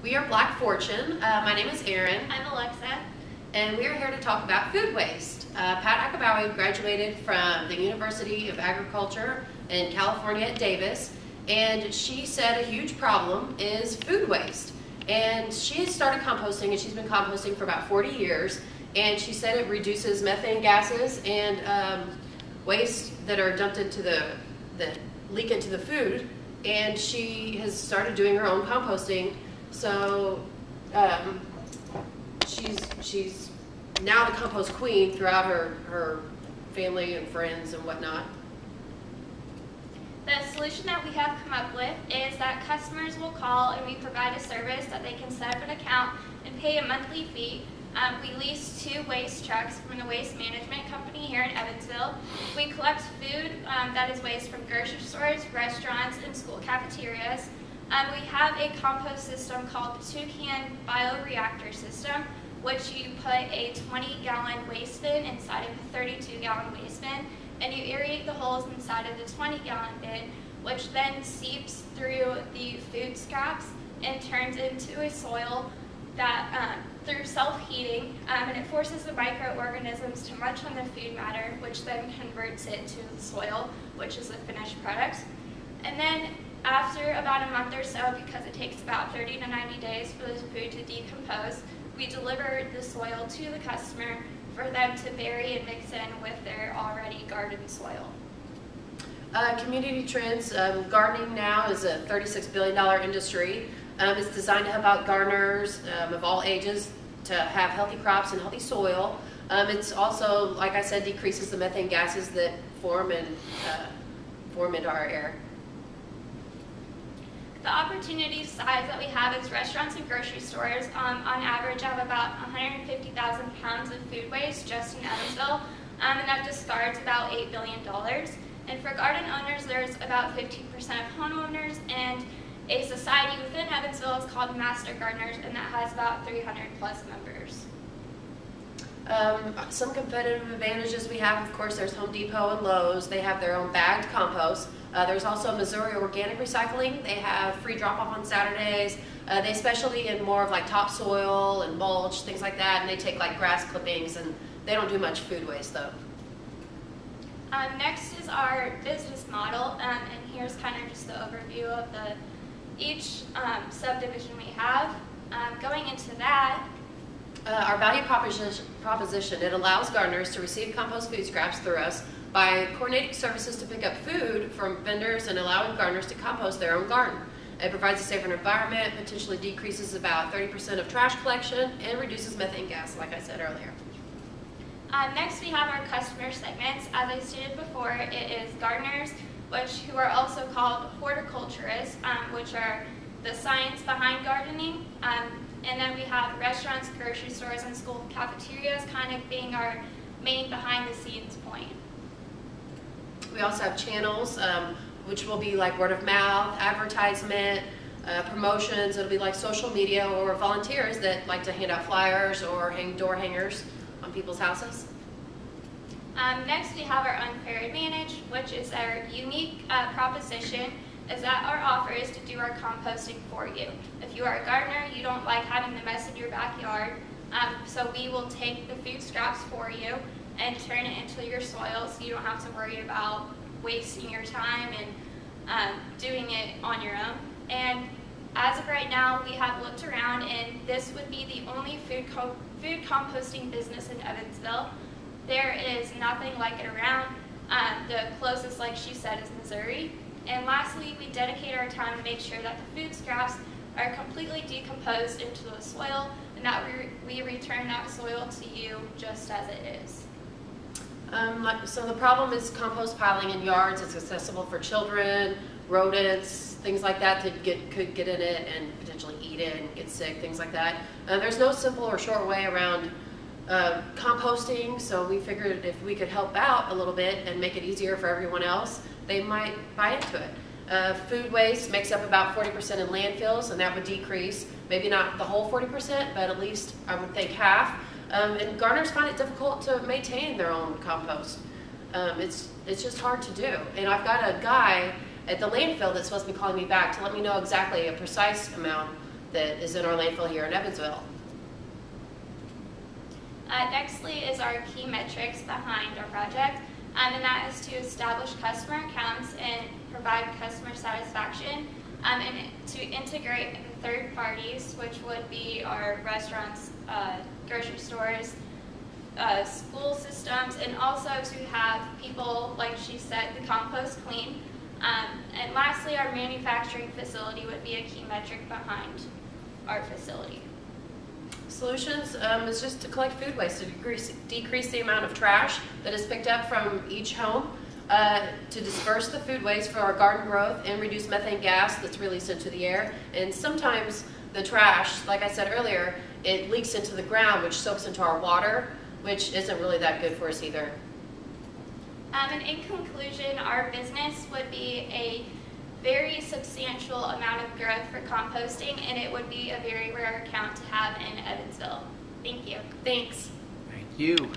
We are Black Fortune. My name is Erin. I'm Alexa. And we are here to talk about food waste. Pat Akabawi graduated from the University of Agriculture in California at Davis, and she said a huge problem is food waste. And she has started composting, and she's been composting for about 40 years, and she said it reduces methane gases and waste that are dumped into that leak into the food, and she has started doing her own composting. So she's now the compost queen throughout her family and friends and whatnot. The solution that we have come up with is that customers will call and we provide a service that they can set up an account and pay a monthly fee. We lease 2 waste trucks from the waste management company here in Evansville. We collect food that is waste from grocery stores, restaurants, and school cafeterias. We have a compost system called the Toucan bioreactor system, which you put a 20-gallon waste bin inside of a 32-gallon waste bin, and you aerate the holes inside of the 20-gallon bin, which then seeps through the food scraps and turns into a soil that, through self-heating, and it forces the microorganisms to munch on the food matter, which then converts it to the soil, which is the finished product. And then after about a month or so, because it takes about 30 to 90 days for the food to decompose, we deliver the soil to the customer for them to bury and mix in with their already garden soil. Community trends, gardening now is a $36 billion industry. It's designed to help out gardeners of all ages to have healthy crops and healthy soil. It's also, like I said, decreases the methane gases that form into our air. The opportunity size that we have is restaurants and grocery stores on average have about 150,000 pounds of food waste just in Evansville, and that discards about $8 billion. And for garden owners, there's about 15% of homeowners, and a society within Evansville is called Master Gardeners, and that has about 300 plus members. Some competitive advantages we have, of course, there's Home Depot and Lowe's. They have their own bagged compost. There's also Missouri Organic Recycling. They have free drop-off on Saturdays. They specialty in more of like topsoil and mulch, things like that, and they take like grass clippings, and they don't do much food waste though. Next is our business model, and here's kind of just the overview of each subdivision we have. Going into that, our value proposition, it allows gardeners to receive compost food scraps through us by coordinating services to pick up food from vendors and allowing gardeners to compost their own garden. It provides a safer environment, potentially decreases about 30% of trash collection, and reduces methane gas, like I said earlier. Next we have our customer segments. As I stated before, it is gardeners, who are also called horticulturists, which are the science behind gardening. And then we have restaurants, grocery stores, and school cafeterias kind of being our main behind-the-scenes point. We also have channels, which will be like word of mouth, advertisement, promotions. It'll be like social media or volunteers that like to hand out flyers or hang door hangers on people's houses. Next we have our unfair advantage, which is our unique proposition, is that our offer is to do our composting for you. If you are a gardener, you don't like having the mess in your backyard, so we will take the food scraps for you and turn it into your soil, so you don't have to worry about wasting your time and doing it on your own. And as of right now, we have looked around, and this would be the only food composting business in Evansville. There is nothing like it around. The closest, like she said, is Missouri. And lastly, we dedicate our time to make sure that the food scraps are completely decomposed into the soil, and that we return that soil to you just as it is. So the problem is compost piling in yards. It's accessible for children, rodents, things like that that could get in it and potentially eat it and get sick, things like that. There's no simple or short way around composting, so we figured if we could help out a little bit and make it easier for everyone else, they might buy into it. Food waste makes up about 40% in landfills, and that would decrease, maybe not the whole 40%, but at least I would think half. And gardeners find it difficult to maintain their own compost. It's just hard to do. And I've got a guy at the landfill that's supposed to be calling me back to let me know exactly a precise amount that is in our landfill here in Evansville. Nextly is our key metrics behind our project, and that is to establish customer accounts and provide customer satisfaction, and to integrate the third parties, which would be our restaurants, grocery stores, school systems, and also to have people, like she said, the compost clean. And lastly, our manufacturing facility would be a key metric behind our facility. Solutions is just to collect food waste, to decrease the amount of trash that is picked up from each home, to disperse the food waste for our garden growth and reduce methane gas that's released into the air. And sometimes the trash, like I said earlier, it leaks into the ground, which soaks into our water, which isn't really that good for us either. And in conclusion, our business would be a very substantial amount of growth for composting, and it would be a very rare account to have in Evansville. Thank you. Thanks. Thank you.